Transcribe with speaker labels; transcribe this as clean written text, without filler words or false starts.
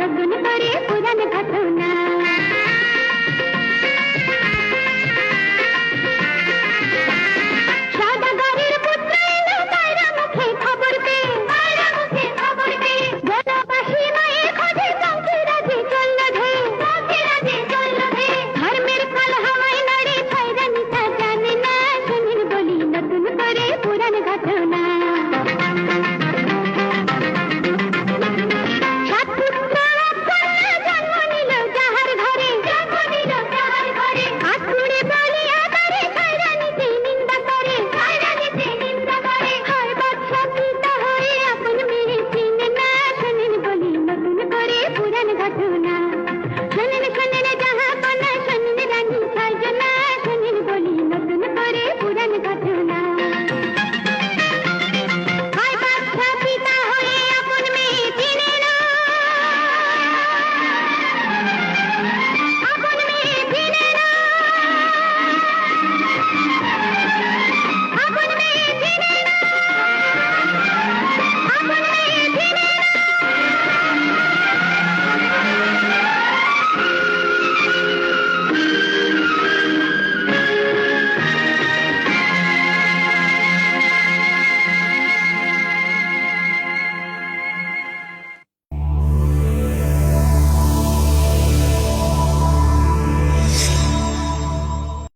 Speaker 1: নতুন করে পুরান ঘটনা। সদাগরের পুত্র এলো তারা মুখে খবর পেয়ে, বনবাসী মায়ের খোঁজে পঙ্খিরাজে চলল ধেয়ে, ধর্মের কল হাওয়ায় নড়ে খয়রানি তা জানে না, শোনেন বলি নতুন করে পুরান ঘটনা। সাত পুত্র এক কন্যা জন্ম নিল যাহার ঘরে, আতুরে বলে আদরে খয়রানিতে নিন্দা করে, হয় বাদশা পিতা হয়ে আপন মেয়ে চিনে না, শোনেন বলি নতুন করে পুরান ঘটনা। শোনেন